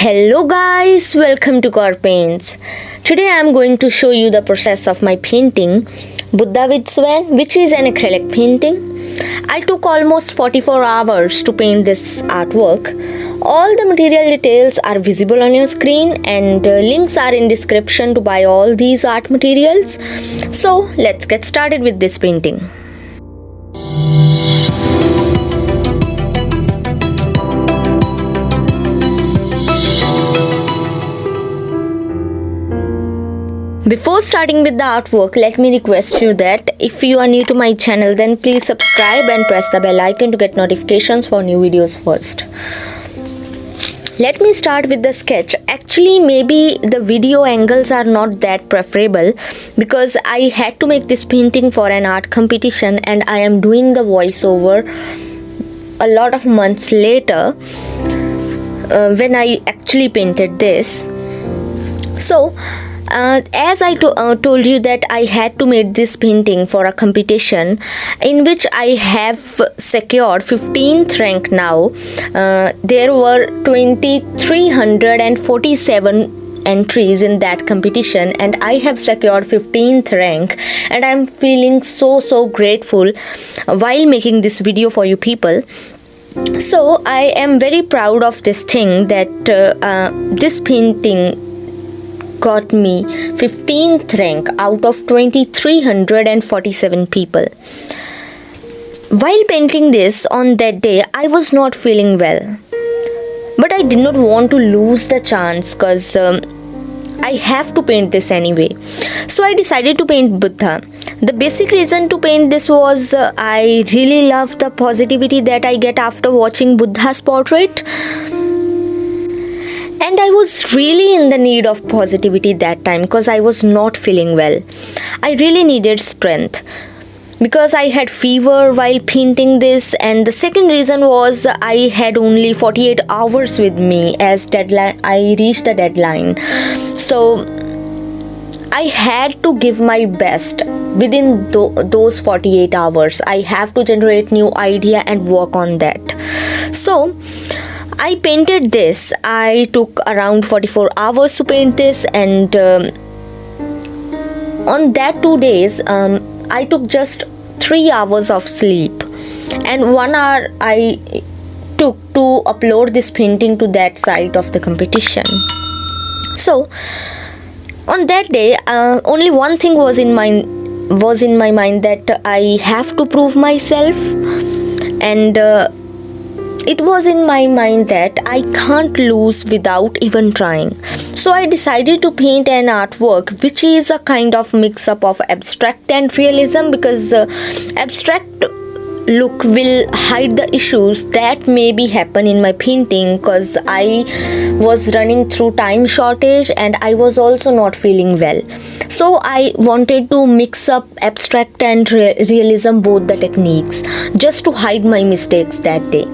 Hello guys, welcome to Kaurpaints. Today I am going to show you the process of my painting Buddha with Swan, which is an acrylic painting. I took almost 44 hours to paint this artwork. All the material details are visible on your screen and links are in description to buy all these art materials. So let's get started with this painting. Before starting with the artwork, let me request you that if you are new to my channel, then please subscribe and press the bell icon to get notifications for new videos first. Let me start with the sketch. Actually, maybe the video angles are not that preferable because I had to make this painting for an art competition and I am doing the voiceover a lot of months later when I actually painted this. So, as I told you that I had to make this painting for a competition in which I have secured 15th rank now. There were 2347 entries in that competition and I have secured 15th rank, and I'm feeling so grateful while making this video for you people. So I am very proud of this thing that this painting got me 15th rank out of 2347 people. While painting this on that day, I was not feeling well, but I did not want to lose the chance because I have to paint this anyway. So I decided to paint Buddha. The basic reason to paint this was I really love the positivity that I get after watching Buddha's portrait. And I was really in the need of positivity that time because I was not feeling well. I really needed strength because I had fever while painting this, and the second reason was I had only 48 hours with me as deadline. I reached the deadline. So I had to give my best within those 48 hours. I have to generate new idea and work on that. So I painted this. I took around 44 hours to paint this, and on that 2 days I took just 3 hours of sleep, and 1 hour I took to upload this painting to that site of the competition. So on that day only one thing was in my mind, that I have to prove myself, and it was in my mind that I can't lose without even trying. So I decided to paint an artwork which is a kind of mix-up of abstract and realism, because abstract look will hide the issues that maybe happen in my painting, because I was running through time shortage and I was also not feeling well. So I wanted to mix up abstract and realism, both the techniques, just to hide my mistakes that day.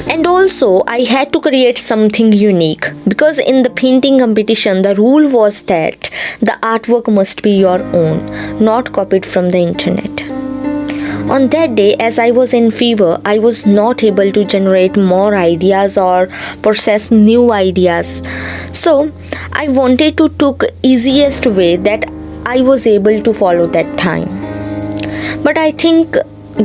And also I had to create something unique, because in the painting competition the rule was that the artwork must be your own, not copied from the internet. On that day, as I was in fever, I was not able to generate more ideas or process new ideas. So I wanted to take easiest way that I was able to follow that time. But I think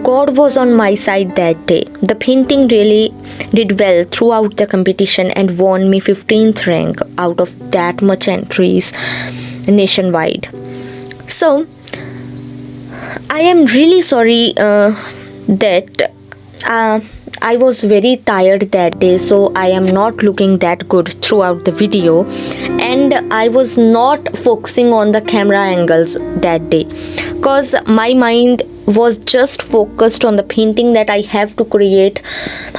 God was on my side that day. The painting really did well throughout the competition and won me 15th rank out of that much entries nationwide. So I am really sorry that I was very tired that day, so I am not looking that good throughout the video, and I was not focusing on the camera angles that day because my mind was just focused on the painting, that I have to create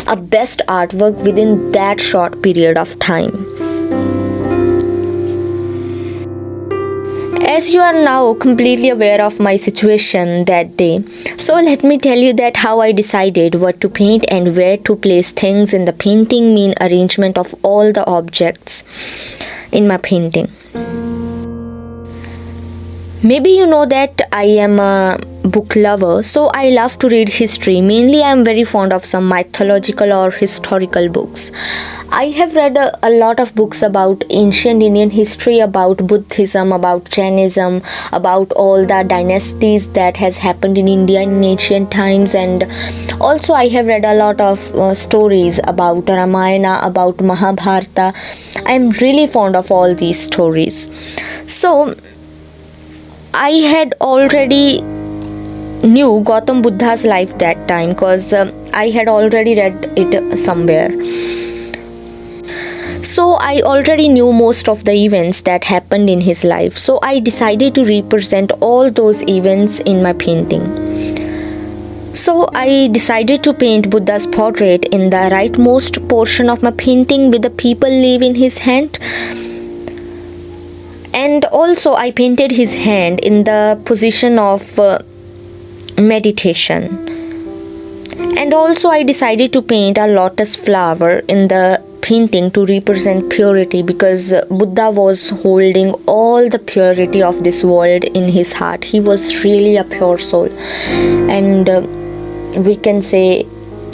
a best artwork within that short period of time. As you are now completely aware of my situation that day, so let me tell you that how I decided what to paint and where to place things in the painting, mean arrangement of all the objects in my painting. Maybe you know that I am a book lover, so I love to read history. Mainly I am very fond of some mythological or historical books. I have read a lot of books about ancient Indian history, about Buddhism, about Jainism, about all the dynasties that has happened in India in ancient times, and also I have read a lot of stories about Ramayana, about Mahabharata. I am really fond of all these stories. So I had already knew Gautam Buddha's life that time because I had already read it somewhere. So I already knew most of the events that happened in his life. So I decided to represent all those events in my painting. So I decided to paint Buddha's portrait in the rightmost portion of my painting with the people leaf in his hand. And also I painted his hand in the position of meditation. And also I decided to paint a lotus flower in the painting to represent purity, because Buddha was holding all the purity of this world in his heart. He was really a pure soul. And we can say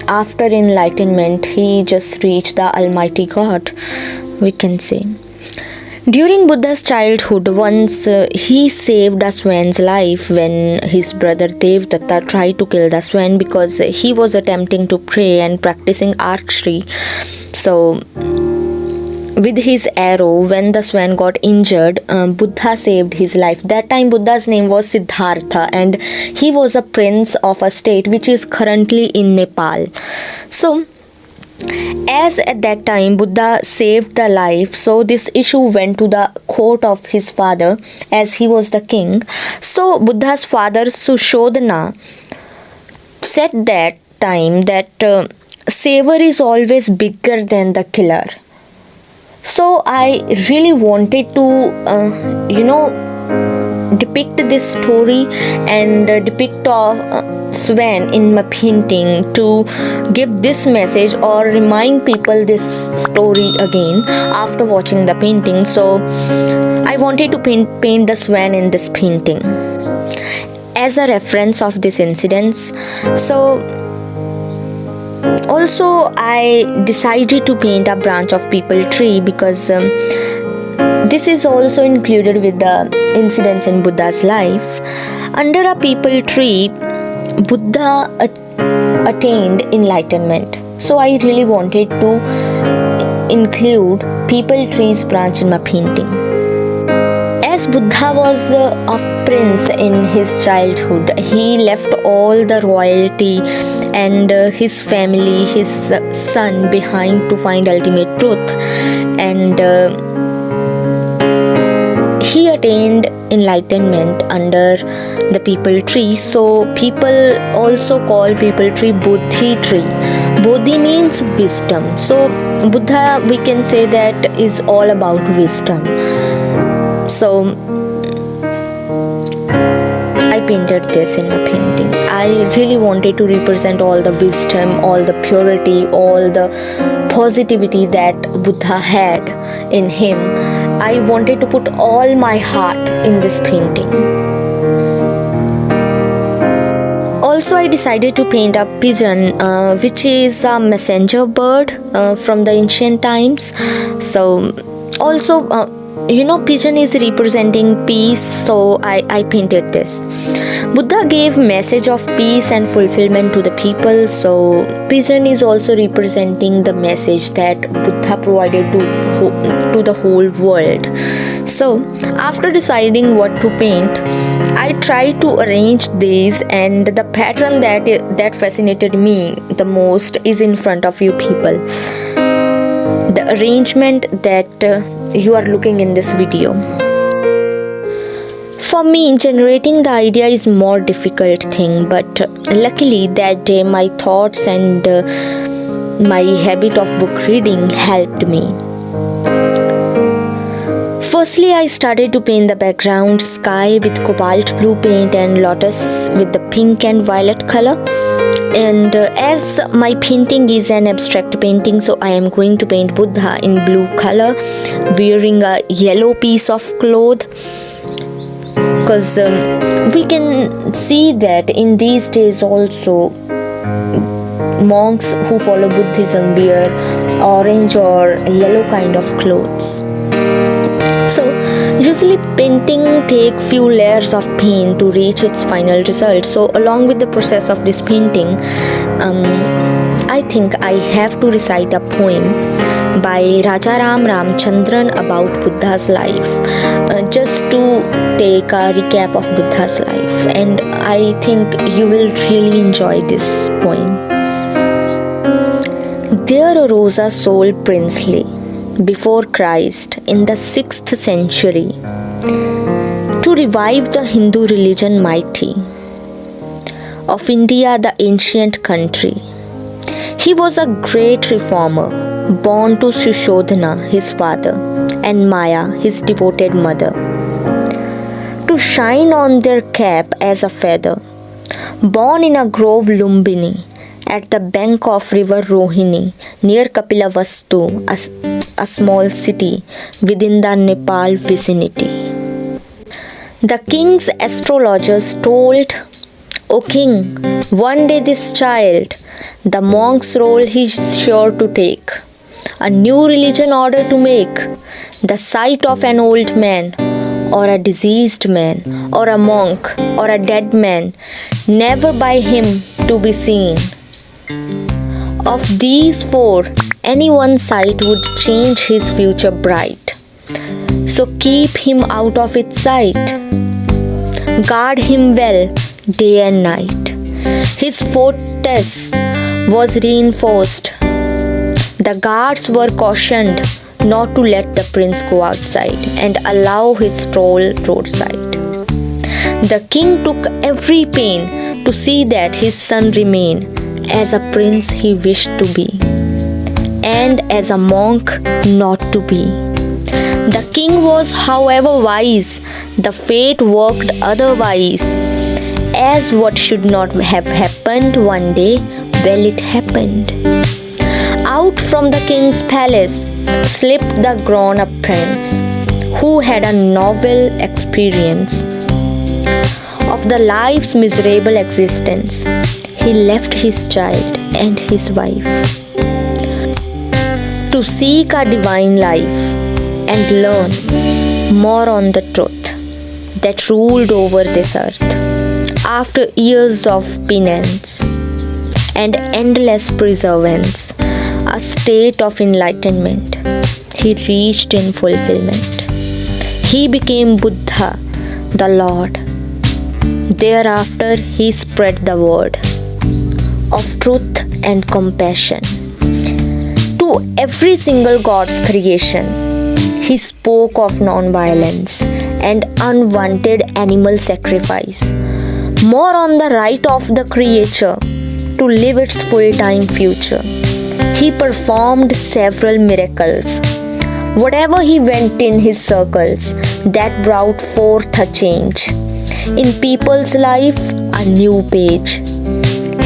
after enlightenment he just reached the Almighty God, we can say. During Buddha's childhood, once he saved a swan's life when his brother Devdatta tried to kill the swan because he was attempting to pray and practicing archery. So with his arrow, when the swan got injured, Buddha saved his life. That time Buddha's name was Siddhartha, and he was a prince of a state which is currently in Nepal. So as at that time Buddha saved the life, so this issue went to the court of his father, as he was the king. So Buddha's father Sushodhana said that time that saver is always bigger than the killer. So I really wanted to depict this story and depict swan in my painting to give this message or remind people this story again after watching the painting. So I wanted to paint the swan in this painting as a reference of this incidents. So also I decided to paint a branch of peepal tree because this is also included with the incidents in Buddha's life. Under a peepal tree, Buddha attained enlightenment. So I really wanted to include peepal tree's branch in my painting. As Buddha was a prince in his childhood, he left all the royalty and his family, his son behind to find ultimate truth. And he attained enlightenment under the peepal tree. So people also call peepal tree Bodhi tree. Bodhi means wisdom. So Buddha, we can say that is all about wisdom. So I painted this in my painting. I really wanted to represent all the wisdom, all the purity, all the positivity that Buddha had in him. I wanted to put all my heart in this painting. Also, I decided to paint a pigeon, which is a messenger bird from the ancient times. So also pigeon is representing peace, so I painted this. Buddha gave message of peace and fulfillment to the people, so pigeon is also representing the message that Buddha provided to the whole world. So after deciding what to paint, I tried to arrange these, and the pattern that fascinated me the most is in front of you people. The arrangement that you are looking in this video. For me, generating the idea is more difficult thing, but luckily that day my thoughts and my habit of book reading helped me. Firstly, I started to paint the background sky with cobalt blue paint and lotus with the pink and violet color. And as my painting is an abstract painting, so I am going to paint Buddha in blue color wearing a yellow piece of cloth. because we can see that in these days also monks who follow Buddhism wear orange or yellow kind of clothes. So usually painting take few layers of paint to reach its final result. So along with the process of this painting, I think I have to recite a poem by Rajaram Ramchandran about Buddha's life, just to take a recap of Buddha's life, and I think you will really enjoy this poem. There arose a soul princely before Christ in the 6th century to revive the Hindu religion mighty of India, the ancient country. He was a great reformer, born to Sushodhana, his father, and Maya, his devoted mother, to shine on their cap as a feather. Born in a grove Lumbini, at the bank of river Rohini, near Kapilavastu, a small city within the Nepal vicinity. The king's astrologers told, "O king, one day this child, the monk's role he's sure to take, a new religion order to make, the sight of an old man, or a diseased man, or a monk, or a dead man, never by him to be seen. Of these four, any one sight would change his future bright. So keep him out of its sight. Guard him well day and night." His fortress was reinforced. The guards were cautioned not to let the prince go outside and allow his stroll roadside. The king took every pain to see that his son remained as a prince he wished to be, and as a monk not to be. The king was, however, wise. The fate worked otherwise. As what should not have happened one day, well, it happened. Out from the king's palace slipped the grown-up prince, who had a novel experience of the life's miserable existence. He left his child and his wife to seek a divine life and learn more on the truth that ruled over this earth. After years of penance and endless perseverance, a state of enlightenment, he reached in fulfillment. He became Buddha, the Lord. Thereafter, he spread the word of truth and compassion to every single God's creation. He spoke of non-violence and unwanted animal sacrifice, more on the right of the creature to live its full-time future. He performed several miracles. Whatever he went in his circles, that brought forth a change in people's life, a new page.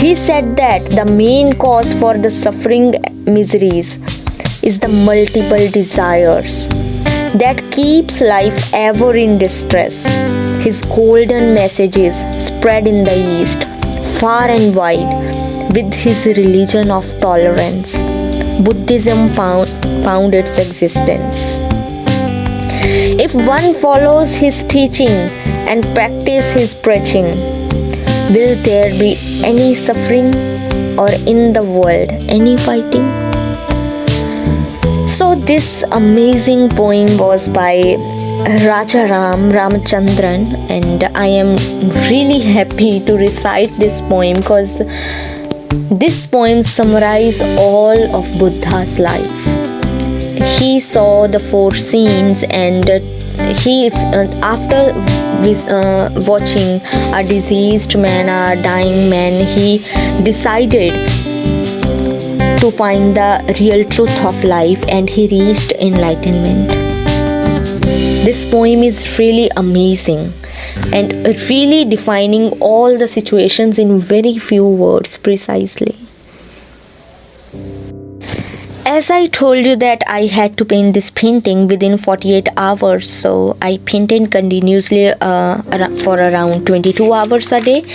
He said that the main cause for the suffering miseries is the multiple desires that keeps life ever in distress. His golden messages spread in the East far and wide with his religion of tolerance. Buddhism found its existence. If one follows his teaching and practice his preaching, will there be any suffering, or in the world any fighting? So this amazing poem was by Rajaram Ramchandran, and I am really happy to recite this poem because this poem summarizes all of Buddha's life. He saw the four scenes, and he after watching a diseased man, a dying man, he decided to find the real truth of life, and he reached enlightenment. This poem is really amazing and really defining all the situations in very few words precisely. As I told you that I had to paint this painting within 48 hours, so I painted continuously for around 22 hours a day.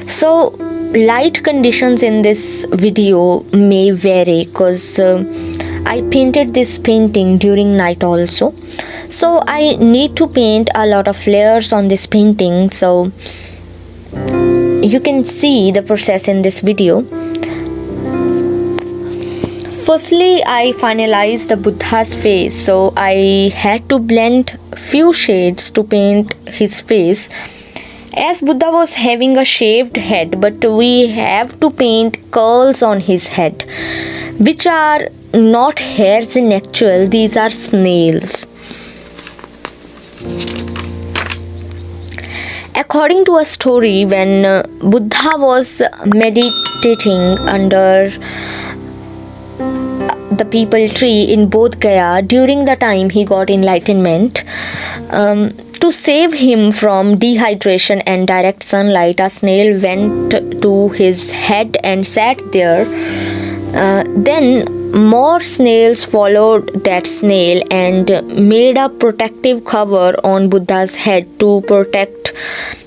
So light conditions in this video may vary because I painted this painting during night also. So I need to paint a lot of layers on this painting, so you can see the process in this video. Firstly, I finalized the Buddha's face, so I had to blend few shades to paint his face. As Buddha was having a shaved head, but we have to paint curls on his head, which are not hairs in actual, these are snails. According to a story, when Buddha was meditating under the peepal tree in Bodh Gaya, during the time he got enlightenment, to save him from dehydration and direct sunlight, a snail went to his head and sat there. Then more snails followed that snail and made a protective cover on Buddha's head to protect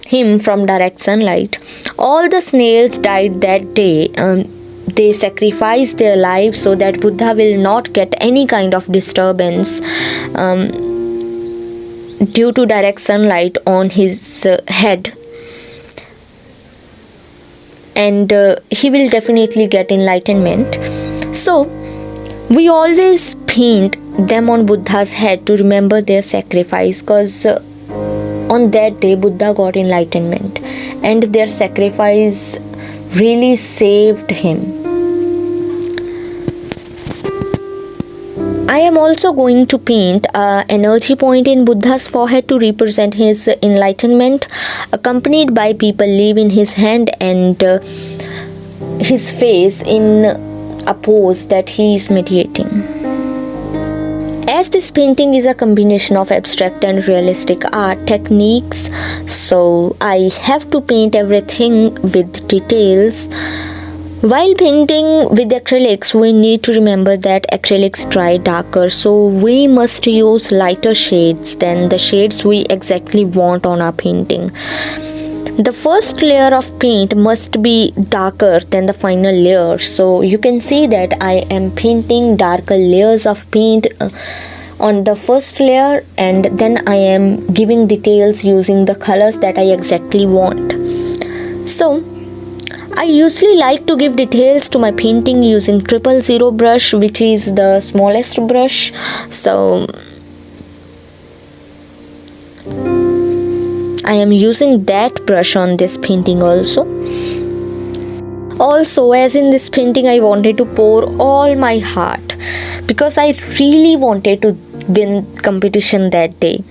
him from direct sunlight. All the snails died that day. They sacrificed their lives so that Buddha will not get any kind of disturbance due to direct sunlight on his head, and he will definitely get enlightenment. So we always paint them on Buddha's head to remember their sacrifice, because on that day Buddha got enlightenment and their sacrifice really saved him. I am also going to paint an energy point in Buddha's forehead to represent his enlightenment, accompanied by people leaving his hand and his face in a pose that he is meditating. As this painting is a combination of abstract and realistic art techniques, so I have to paint everything with details. While painting with acrylics, we need to remember that acrylics dry darker, so we must use lighter shades than the shades we exactly want on our painting. The first layer of paint must be darker than the final layer, so you can see that I am painting darker layers of paint on the first layer, and then I am giving details using the colors that I exactly want. So I usually like to give details to my painting using 000 brush, which is the smallest brush. So I am using that brush on this painting also. Also, as in this painting, I wanted to pour all my heart because I really wanted to win competition that day,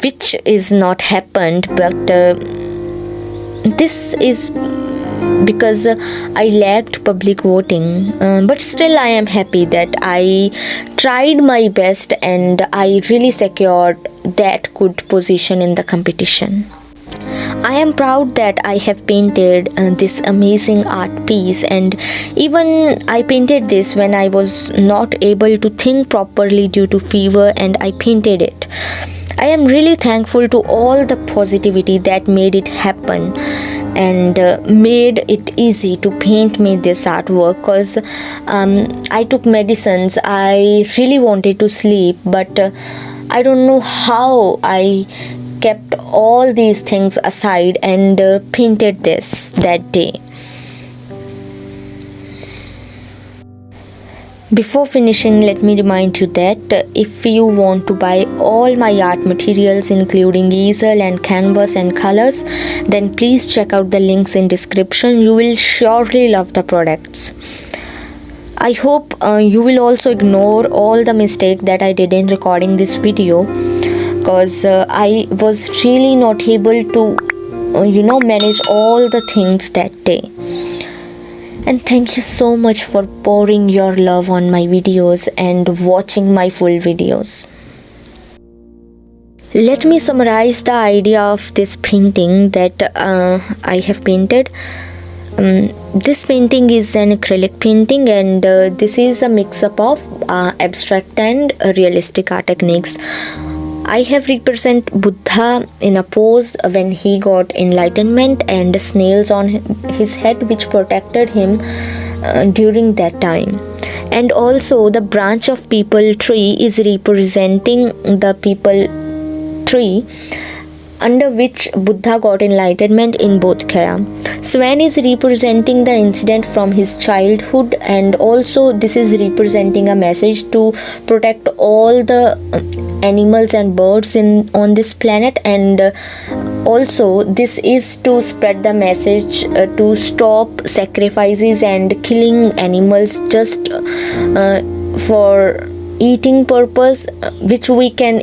which is not happened, but this is because I lacked public voting, but still I am happy that I tried my best and I really secured that good position in the competition. I am proud that I have painted this amazing art piece, and even I painted this when I was not able to think properly due to fever, and I painted it. I am really thankful to all the positivity that made it happen and made it easy to paint me this artwork, because I took medicines. I really wanted to sleep, but I don't know how I kept all these things aside and painted this that day. Before finishing, let me remind you that if you want to buy all my art materials including easel and canvas and colors, then please check out the links in description. You will surely love the products. I hope you will also ignore all the mistake that I did in recording this video, because I was really not able to manage all the things that day. And thank you so much for pouring your love on my videos and watching my full videos. Let me summarize the idea of this painting that I have painted. This painting is an acrylic painting, and this is a mix-up of abstract and realistic art techniques. I have represent Buddha in a pose when he got enlightenment, and snails on his head which protected him during that time. And also the branch of people tree is representing the people tree under which Buddha got enlightenment in Bodh Gaya. Swan is representing the incident from his childhood, and also this is representing a message to protect all the animals and birds on this planet, and also this is to spread the message to stop sacrifices and killing animals just for eating purpose, which we can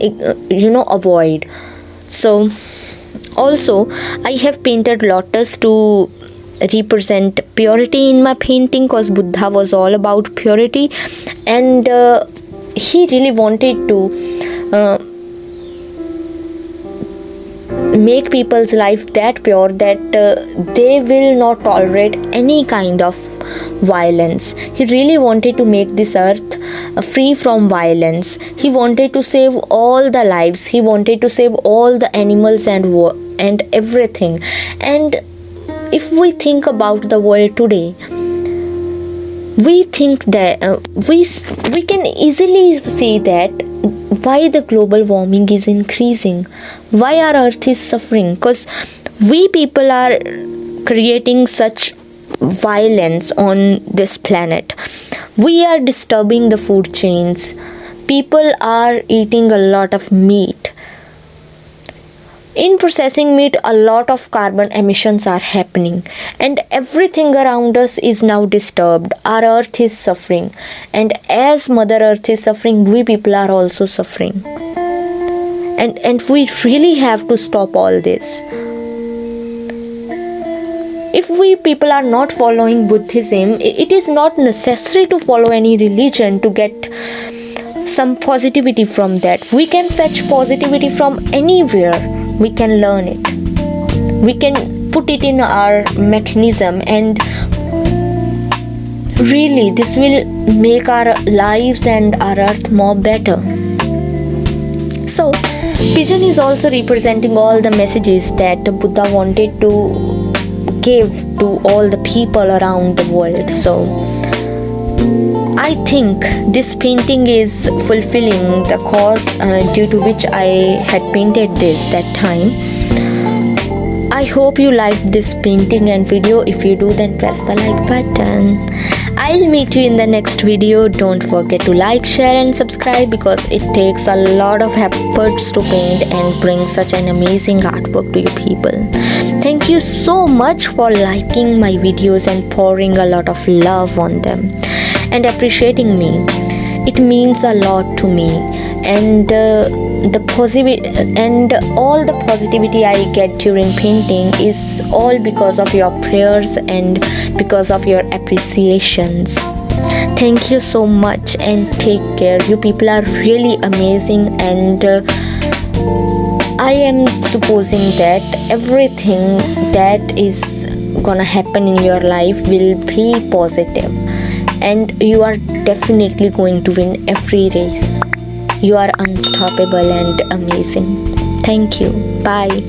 avoid. So also I have painted lotus to represent purity in my painting, because Buddha was all about purity, and he really wanted to make people's life that pure that they will not tolerate any kind of violence. He really wanted to make this earth free from violence. He wanted to save all the lives. He wanted to save all the animals and everything. And if we think about the world today, we think that we can easily see that why the global warming is increasing, why our earth is suffering, because we people are creating such violence on this planet. We are disturbing the food chains. People are eating a lot of meat. In processing meat, a lot of carbon emissions are happening, and everything around us is now disturbed. Our earth is suffering, and as Mother Earth is suffering, we people are also suffering. And we really have to stop all this. If we people are not following Buddhism, it is not necessary to follow any religion to get some positivity from that. We can fetch positivity from anywhere. We can learn it. We can put it in our mechanism, and really this will make our lives and our earth more better. So pigeon is also representing all the messages that Buddha wanted to give to all the people around the world. So I think this painting is fulfilling the cause due to which I had painted this that time. I hope you liked this painting and video. If you do, then press the like button. I'll meet you in the next video. Don't forget to like, share and subscribe, because it takes a lot of efforts to paint and bring such an amazing artwork to you people. Thank you so much for liking my videos and pouring a lot of love on them and appreciating me. It means a lot to me, and all the positivity I get during painting is all because of your prayers and because of your appreciations. Thank you so much and take care. You people are really amazing, and I am supposing that everything that is gonna happen in your life will be positive, and you are definitely going to win every race. You are unstoppable and amazing. Thank you. Bye.